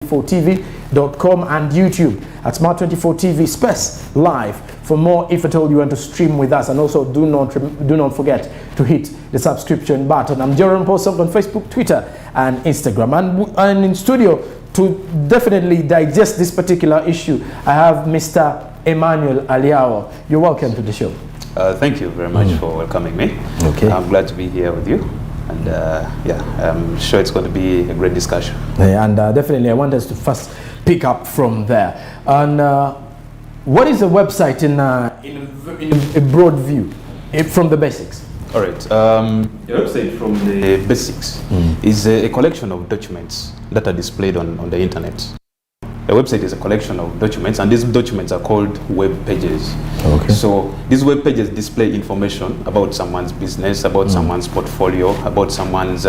smart24tv.com and YouTube at Smart24TV Space Live for more, if at all you want to stream with us. And also do not forget to hit the subscription button. I'm Jerome Posok on Facebook, Twitter and Instagram. And in studio to definitely digest this particular issue, I have Mr. Emmanuel Aliao. You're welcome to the show. Thank you very much for welcoming me. Okay. I'm glad to be here with you. And I'm sure it's going to be a great discussion. Yeah, and definitely I want us to first pick up from there. And what is the website in a broad view, from the basics? All right. The website from the basics is a collection of documents that are displayed on the internet. The website is a collection of documents, and these documents are called web pages. Okay. So these web pages display information about someone's business, about someone's portfolio, about someone's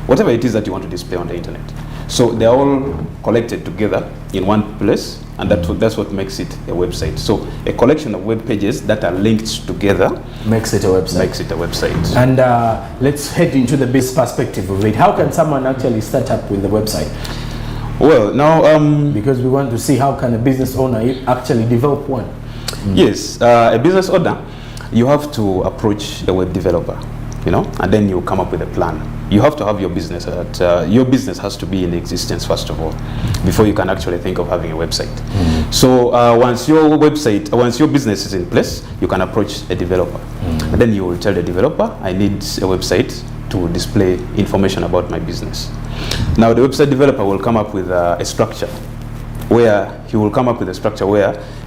whatever it is that you want to display on the internet. So they're all collected together in one place, and that's what makes it a website. So a collection of web pages that are linked together makes it a website. And let's head into the business perspective of it. How can someone actually start up with the website? Well, now because we want to see how can a business owner actually develop one. Yes, a business owner, you have to approach a web developer, and then you come up with a plan. You have to have your business. Your business has to be in existence first of all, before you can actually think of having a website. So once your business is in place, you can approach a developer, and then you will tell the developer, I need a website to display information about my business. Now the website developer will come up with a structure where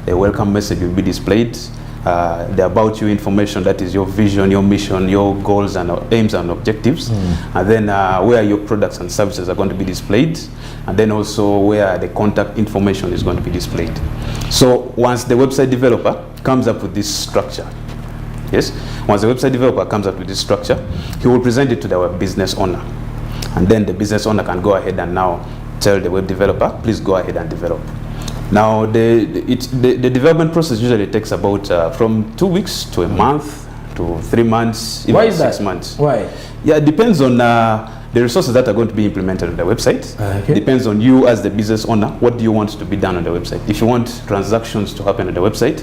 a welcome message will be displayed, the about you information, that is your vision, your mission, your goals and aims and objectives, and then where your products and services are going to be displayed, and then also where the contact information is going to be displayed. So once the website developer comes up with this structure, once the website developer comes up with this structure, he will present it to the business owner. And then the business owner can go ahead and now tell the web developer, please go ahead and develop. Now, the development process usually takes about from 2 weeks to a month to 3 months, even 6 months. Why? Yeah, it depends on the resources that are going to be implemented on the website. Okay. Depends on you as the business owner. What do you want to be done on the website? If you want transactions to happen on the website,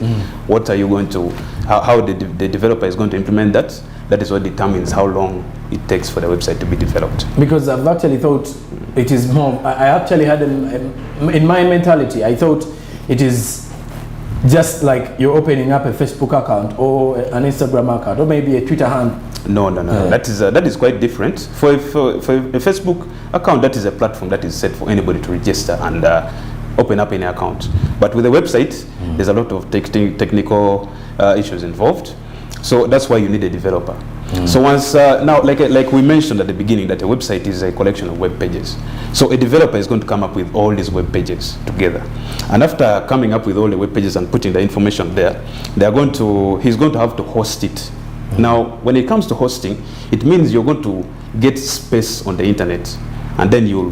what are you going to, how the developer is going to implement that? That is what determines how long it takes for the website to be developed. Because I've actually thought it is more, I actually had, in my mentality, I thought it is just like you're opening up a Facebook account or an Instagram account or maybe a Twitter handle. No. That is quite different. For a Facebook account, that is a platform that is set for anybody to register and open up any account. But with a website, there's a lot of technical issues involved. So that's why you need a developer. So once now, like we mentioned at the beginning, that a website is a collection of web pages. So a developer is going to come up with all these web pages together, and after coming up with all the web pages and putting the information there, he's going to have to host it. Now, when it comes to hosting, it means you're going to get space on the internet, and then you'll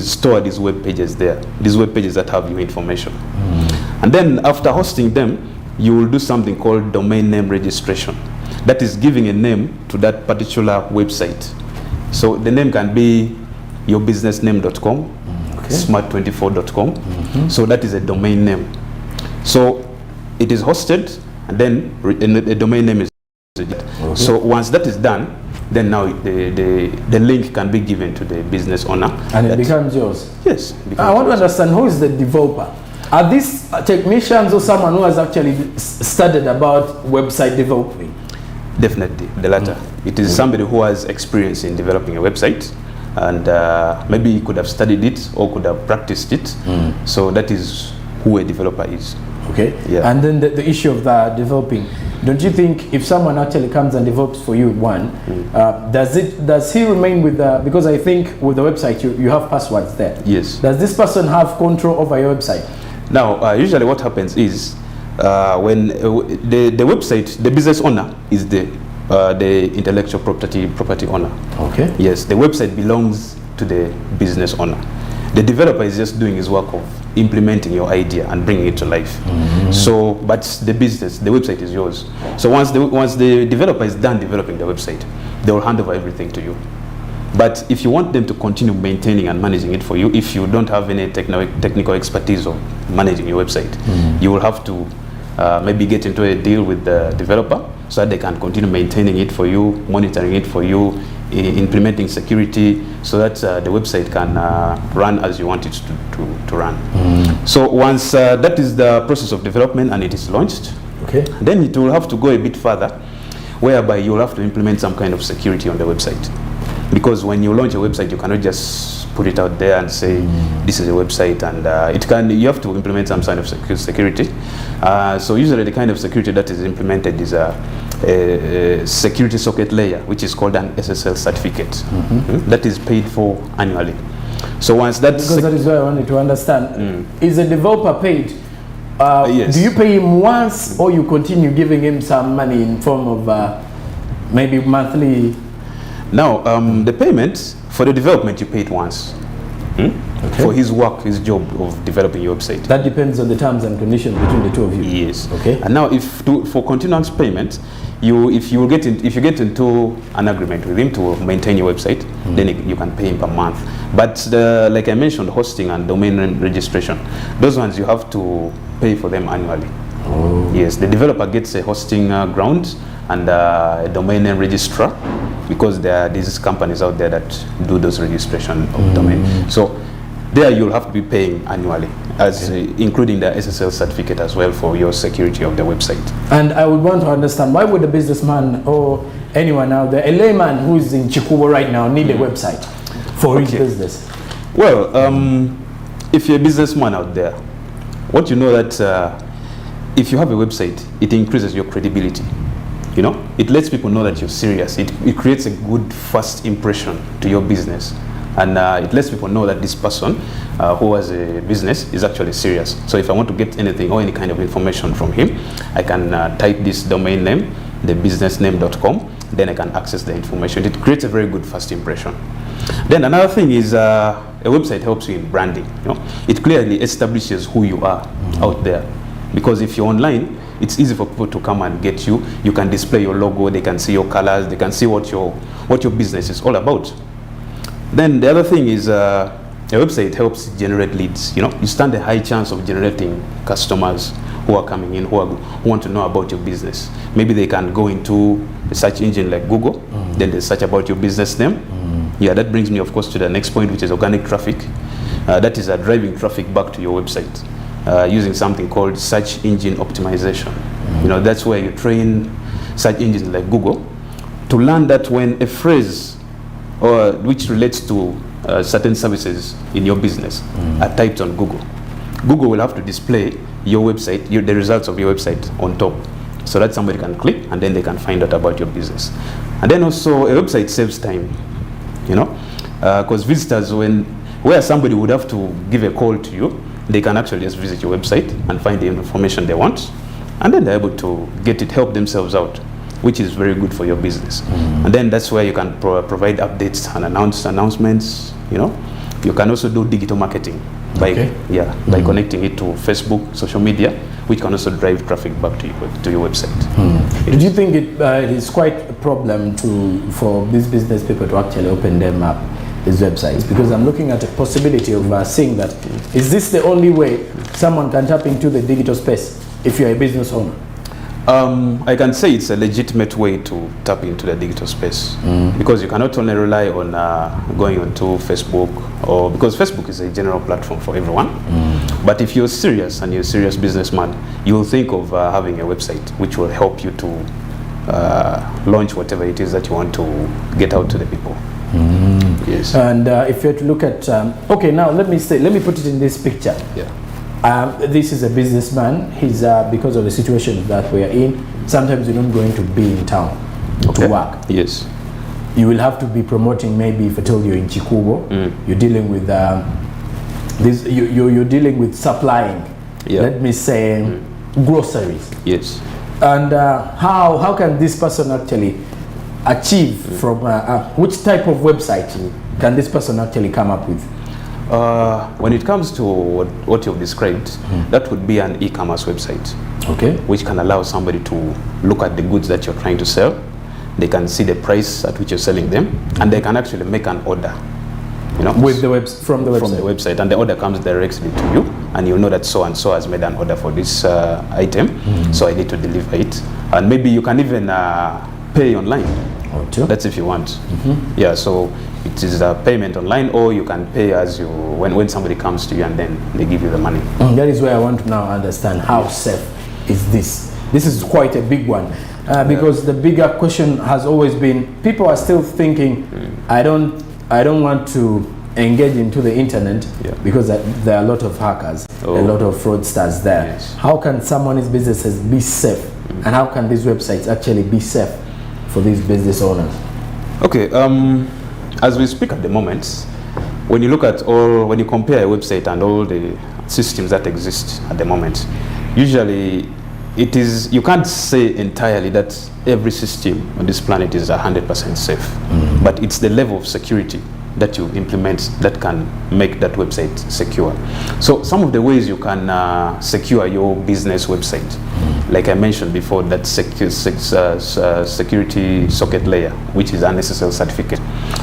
store these web pages there. These web pages that have your information, and then after hosting them, you will do something called domain name registration. That is giving a name to that particular website. So the name can be yourbusinessname.com, smart24.com. So that is a domain name. So it is hosted, and then the domain name is registered. So once that is done, then now the link can be given to the business owner. And it becomes yours? Yes. I want to understand, who is the developer? Are these technicians or someone who has actually studied about website developing? Definitely, the latter. It is somebody who has experience in developing a website, and maybe he could have studied it or could have practiced it. So that is who a developer is. Okay. Yeah. And then the issue of the developing, don't you think if someone actually comes and develops for you one, does he remain with the, because I think with the website you have passwords there. Yes. Does this person have control over your website? Now, usually what happens is when the website, the business owner is the intellectual property owner. Okay. Yes, the website belongs to the business owner. The developer is just doing his work of implementing your idea and bringing it to life. So, but the website is yours. So once the developer is done developing the website, they will hand over everything to you. But if you want them to continue maintaining and managing it for you, if you don't have any technical expertise of managing your website, you will have to maybe get into a deal with the developer so that they can continue maintaining it for you, monitoring it for you, implementing security so that the website can run as you want it to run. So once that is the process of development and it is launched, then it will have to go a bit further, whereby you will have to implement some kind of security on the website. Because when you launch a website, you cannot just put it out there and say this is a website, and you have to implement some kind of security. So usually the kind of security that is implemented is a security socket layer, which is called an SSL certificate. That is paid for annually. So once that because that is what I wanted to understand. Is a developer paid? Yes. Do you pay him once, or you continue giving him some money in form of maybe monthly? Now, the payment for the development, you pay it once. For his work, his job of developing your website. That depends on the terms and conditions between the two of you. Yes. Okay. And now, for continuous payment, if you get into an agreement with him to maintain your website, then you can pay him per month. But like I mentioned, hosting and domain name registration, those ones you have to pay for them annually. Yes, the developer gets a hosting ground and a domain name registrar, because there are these companies out there that do those registration of domain. So there you'll have to be paying annually, as including the SSL certificate as well for your security of the website. And I would want to understand, why would a businessman or anyone out there, a layman who is in Chikubo right now, need a website for his business? Well, if you're a businessman out there, what you know that if you have a website, it increases your credibility. You know, it lets people know that you're serious. It creates a good first impression to your business. And it lets people know that this person who has a business is actually serious. So if I want to get anything or any kind of information from him, I can type this domain name, thebusinessname.com, then I can access the information. It creates a very good first impression. Then another thing is a website helps you in branding. You know, it clearly establishes who you are out there. Because if you're online, it's easy for people to come and get you. You can display your logo, they can see your colors, they can see what your business is all about. Then the other thing is a website helps generate leads. You know, you stand a high chance of generating customers who are coming in, who want to know about your business. Maybe they can go into a search engine like Google, then they search about your business name. Yeah, that brings me, of course, to the next point, which is organic traffic. That is driving traffic back to your website. Using something called search engine optimization. You know, that's where you train search engines like Google to learn that when a phrase or which relates to certain services in your business are typed on Google, Google will have to display your website, the results of your website on top, so that somebody can click and then they can find out about your business. And then also a website saves time, you know, because visitors, where somebody would have to give a call to you, they can actually just visit your website and find the information they want, and then they're able to help themselves out, which is very good for your business. And then that's where you can provide updates and announcements. You know, you can also do digital marketing by connecting it to Facebook, social media, which can also drive traffic back to your website. Do you think it is quite a problem for these business people to actually open them up, these websites? Because I'm looking at a possibility of seeing that, is this the only way someone can tap into the digital space if you're a business owner? I can say it's a legitimate way to tap into the digital space, because you cannot only rely on going onto Facebook, or because Facebook is a general platform for everyone. But if you're serious and you're a serious businessman, you'll think of having a website which will help you to launch whatever it is that you want to get out to the people. Yes. And if you're to look at, okay, now let me put it in this picture. Yeah. This is a businessman. He's because of the situation that we are in, sometimes you're not going to be in town to work. Yes. You will have to be promoting, maybe if I told you in Chikubo, you're dealing with you're dealing with supplying, let me say, groceries. Yes. And how can this person actually achieve from which type of website can this person actually come up with? When it comes to what you've described, that would be an e-commerce website, okay, which can allow somebody to look at the goods that you're trying to sell, they can see the price at which you're selling them, and they can actually make an order. You know, with the from the website, and the order comes directly to you, and you know that so and so has made an order for this item, so I need to deliver it. And maybe you can even pay online. That's if you want. Yeah, so it is a payment online, or you can pay as you when somebody comes to you and then they give you the money. That is where I want to now understand how safe is this. This is quite a big one, because the bigger question has always been, people are still thinking, I don't want to engage into the internet because there are a lot of hackers, a lot of fraudsters there. Yes. How can someone's businesses be safe, and how can these websites actually be safe for these business owners? Okay, as we speak at the moment, when you look at when you compare a website and all the systems that exist at the moment, usually you can't say entirely that every system on this planet is 100% safe, but it's the level of security that you implement that can make that website secure. So some of the ways you can secure your business website, like I mentioned before, that security socket layer, which is an SSL certificate.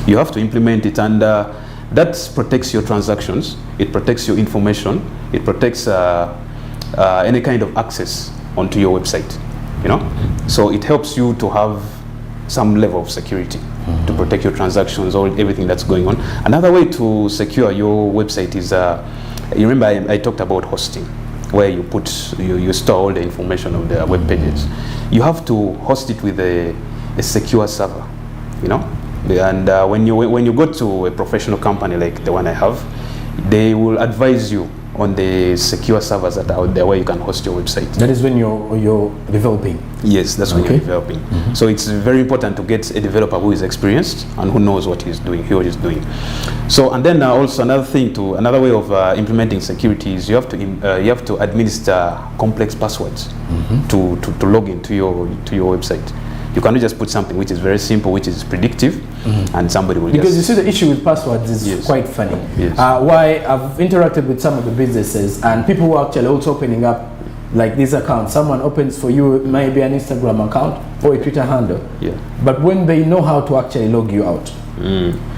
You have to implement it, and that protects your transactions, it protects your information, it protects any kind of access onto your website, you know. So it helps you to have some level of security to protect your transactions or everything that's going on. Another way to secure your website is, you remember I talked about hosting, where you store all the information of the web pages. You have to host it with a secure server, you know. And when you go to a professional company like the one I have, they will advise you on the secure servers that are out there where you can host your website. That is when you're developing? Yes, that's when you're developing. So it's very important to get a developer who is experienced and who knows what he's doing, So, and then also another way of implementing security is you have to administer complex passwords to log into your website. You cannot just put something which is very simple, which is predictive, and somebody will Because you see, the issue with passwords is quite funny. Yes. Why I've interacted with some of the businesses, and people who are actually also opening up like this account. Someone opens for you maybe an Instagram account or a Twitter handle. Yeah. But when they know how to actually log you out.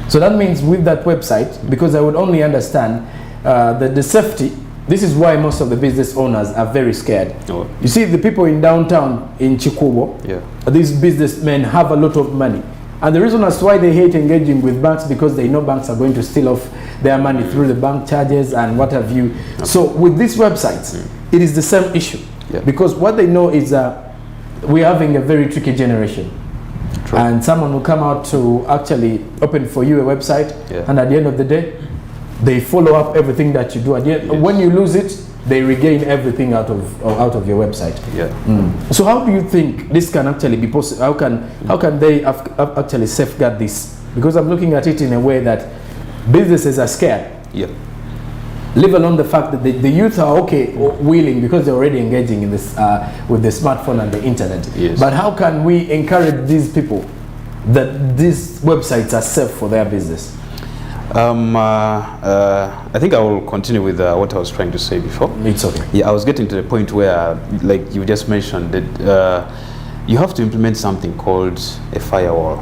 So that means with that website, because I would only understand the safety. This is why most of the business owners are very scared. You see, the people in downtown in Chikubo, these businessmen have a lot of money. And the reason as why they hate engaging with banks, because they know banks are going to steal off their money through the bank charges and what have you. So with these websites, it is the same issue. Because what they know is we're having a very tricky generation. True. And someone will come out to actually open for you a website, and at the end of the day, they follow up everything that you do. At the end, when you lose it, they regain everything out of your website. So how do you think this can actually be possible? How can they actually safeguard this? Because I'm looking at it in a way that businesses are scared. Leave alone the fact that the youth are willing, because they're already engaging in this with the smartphone and the internet. But how can we encourage these people that these websites are safe for their business? I think I will continue with what I was trying to say before. It's okay. Yeah, I was getting to the point where, like you just mentioned, that you have to implement something called a firewall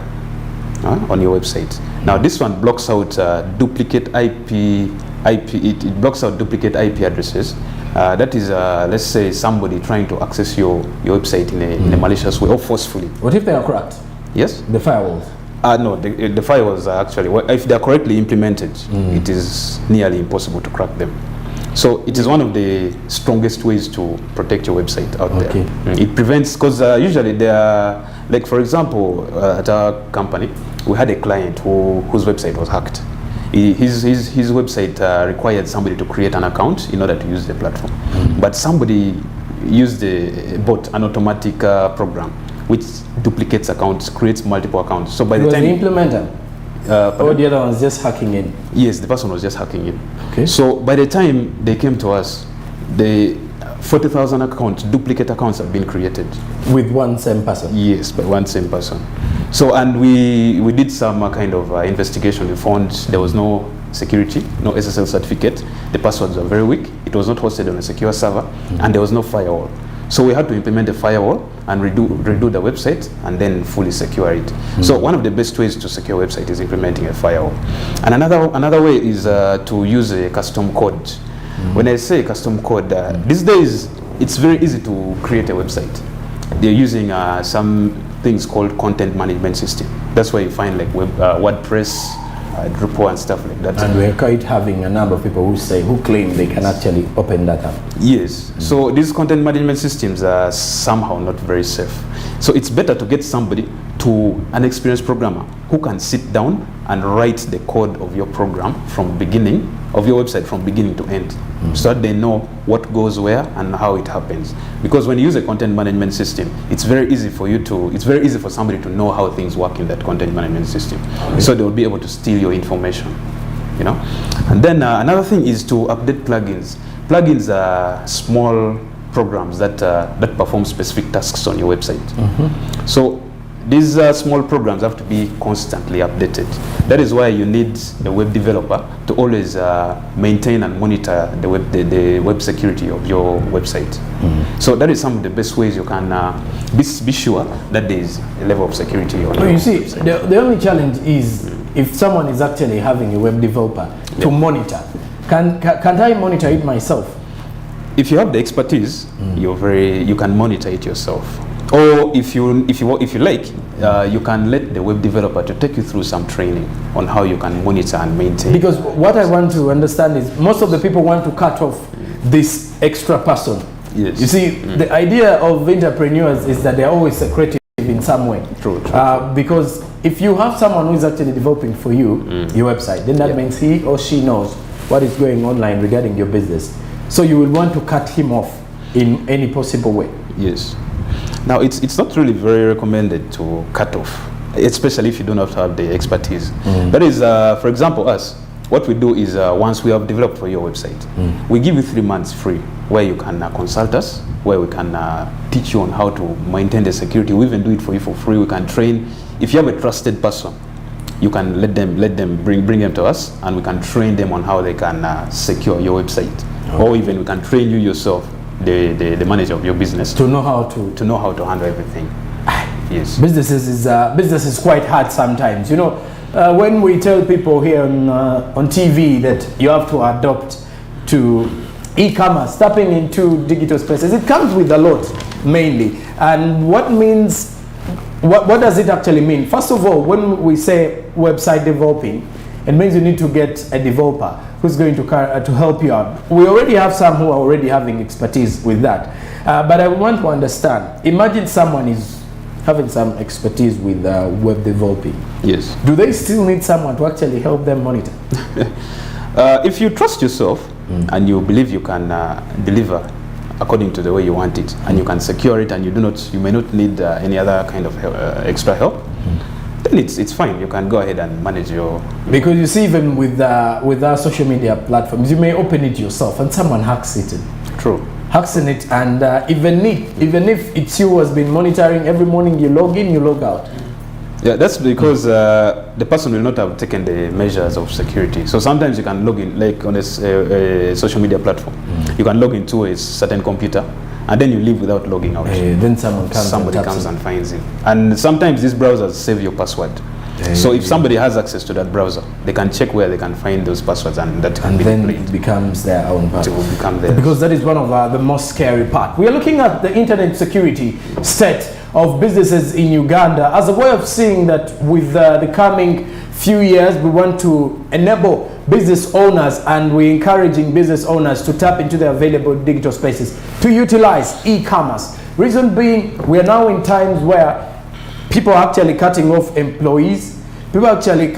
on your website. Now, this one blocks out duplicate IP. It blocks out duplicate IP addresses. That is, let's say, somebody trying to access your website in a malicious way or forcefully. What if they are cracked? Yes. The firewalls. No, the firewalls are actually, if they are correctly implemented, it is nearly impossible to crack them. So it is one of the strongest ways to protect your website out there. It prevents, because usually they are, like for example, at our company, we had a client whose website was hacked. His website required somebody to create an account in order to use the platform. But somebody used a bot, an automatic program, which duplicates accounts, creates multiple accounts. So by the time the implementer, or the other one was just hacking in? Yes, the person was just hacking in. So by the time they came to us, the 40,000 accounts, duplicate accounts have been created. With one same person? Yes, by one same person. So, and we did some kind of investigation. We found there was no security, no SSL certificate. The passwords were very weak. It was not hosted on a secure server, and there was no firewall. So we had to implement a firewall and redo the website and then fully secure it. So one of the best ways to secure a website is implementing a firewall. And another way is to use a custom code. When I say custom code, these days it's very easy to create a website. They're using some things called content management system. That's where you find like WordPress, Drupal and stuff like that. And we're quite having a number of people who claim they can actually open that up. Yes. So these content management systems are somehow not very safe. So it's better to get somebody, an experienced programmer, who can sit down and write the code of your program from beginning, of your website from beginning to end, so that they know what goes where and how it happens. Because when you use a content management system, it's very easy for somebody to know how things work in that content management system. So they will be able to steal your information, you know. And then another thing is to update plugins. Plugins are small programs that perform specific tasks on your website. So these small programs have to be constantly updated. That is why you need a web developer to always maintain and monitor the web security of your website. So that is some of the best ways you can be sure that there is a level of security on your website. The only challenge is if someone is actually having a web developer to monitor. Can't I monitor it myself? If you have the expertise, you can monitor it yourself. Or if you like, you can let the web developer to take you through some training on how you can monitor and maintain. Because what I want to understand is most of the people want to cut off this extra person. Yes. You see, the idea of entrepreneurs is that they're always secretive in some way. True. Because if you have someone who is actually developing for you your website, then that means he or she knows what is going online regarding your business. So you will want to cut him off in any possible way. Yes. Now, it's not really very recommended to cut off, especially if you do not have the expertise. That is, for example, us, what we do is once we have developed for your website, we give you 3 months free where you can consult us, where we can teach you on how to maintain the security. We even do it for you for free. We can train. If you have a trusted person, you can let them bring them to us, and we can train them on how they can secure your website. Or even we can train you yourself, the manager of your business, to know how to handle everything. Yes. Business is quite hard sometimes. You know, when we tell people here on TV that you have to adopt to e-commerce, tapping into digital spaces, it comes with a lot mainly. And what does it actually mean? First of all, when we say website developing, it means you need to get a developer who's going to help you out. We already have some who are already having expertise with that. But I want to understand, imagine someone is having some expertise with web developing. Yes. Do they still need someone to actually help them monitor? If you trust yourself and you believe you can deliver according to the way you want it, and you can secure it, and you may not need any other kind of extra help, then it's fine. You can go ahead and manage your... Because you see, even with our social media platforms, you may open it yourself and someone hacks it. True. Hacks in it, and even if it's you who has been monitoring, every morning you log in, you log out. Yeah, that's because the person will not have taken the measures of security. So sometimes you can log in, like on a social media platform, you can log into a certain computer, and then you leave without logging out. Then somebody comes and finds it. And sometimes these browsers save your password. So if somebody has access to that browser, they can check where they can find those passwords, and that can be then deployed. it becomes their own password. It will become theirs. Because that is one of the most scary part. We are looking at the internet security state of businesses in Uganda as a way of seeing that with the coming few years, we want to enable business owners, and we're encouraging business owners to tap into the available digital spaces to utilize e-commerce. Reason being, we are now in times where people are actually cutting off employees. People are actually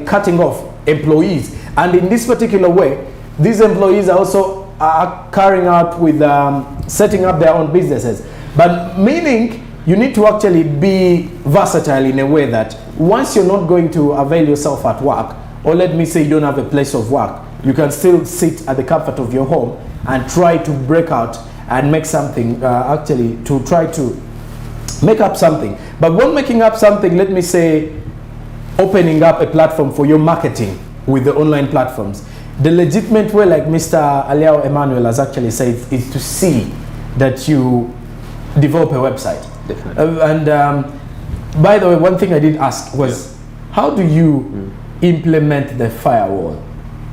cutting off employees, and in this particular way, these employees are also carrying out with setting up their own businesses. But meaning, you need to actually be versatile in a way that once you're not going to avail yourself at work, or let me say you don't have a place of work, you can still sit at the comfort of your home and try to break out and make something, actually to try to make up something. But when making up something, let me say opening up a platform for your marketing with the online platforms, the legitimate way, like Mr. Aliao Emmanuel has actually said, is to see that you develop a website. Definitely. By the way, one thing I did ask was, how do you implement the firewall?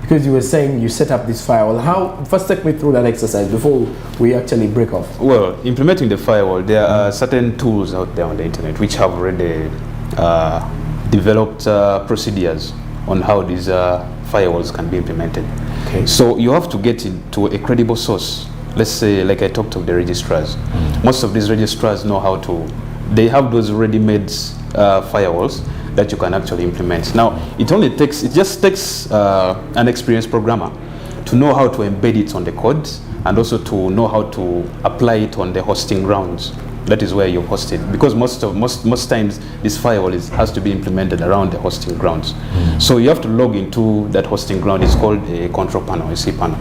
Because you were saying you set up this firewall. First take me through that exercise before we actually break off. Well, implementing the firewall, there are certain tools out there on the internet which have already developed procedures on how these firewalls can be implemented. Okay. So you have to get into a credible source. Let's say, like I talked of the registrars. Most of these registrars know how to, they have those ready-made firewalls that you can actually implement. Now, it just takes an experienced programmer to know how to embed it on the code and also to know how to apply it on the hosting grounds. That is where you host it, because most times this firewall has to be implemented around the hosting grounds. So you have to log into that hosting ground. It's called a control panel, a cPanel.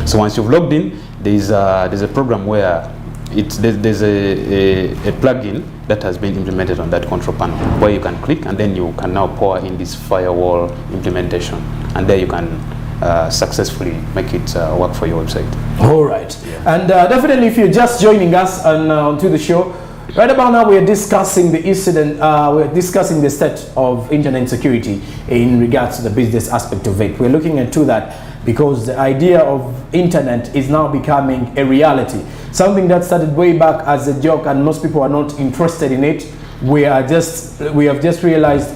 So once you've logged in, there's a program where there's a plugin that has been implemented on that control panel where you can click, and then you can now pour in this firewall implementation, and there you can successfully make it work for your website. All right. Yeah. And definitely, if you're just joining us onto the show, right about now we're discussing the incident, we're discussing the state of internet security in regards to the business aspect of it. We're looking into that because the idea of internet is now becoming a reality. Something that started way back as a joke and most people are not interested in it. We have just realized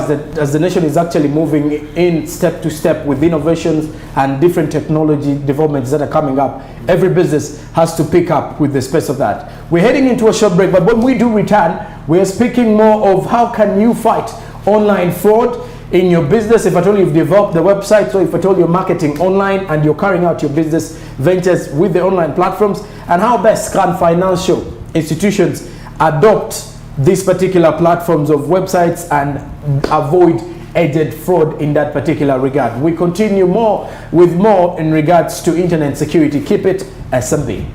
that as the nation is actually moving in step to step with innovations and different technology developments that are coming up, every business has to pick up with the space of that. We're heading into a short break, but when we do return, we're speaking more of how can you fight online fraud in your business. If at all you've developed the website, so if at all you're marketing online and you're carrying out your business ventures with the online platforms, and how best can financial institutions adopt these particular platforms of websites and avoid agent fraud in that particular regard. We continue with more in regards to internet security. Keep it SMB.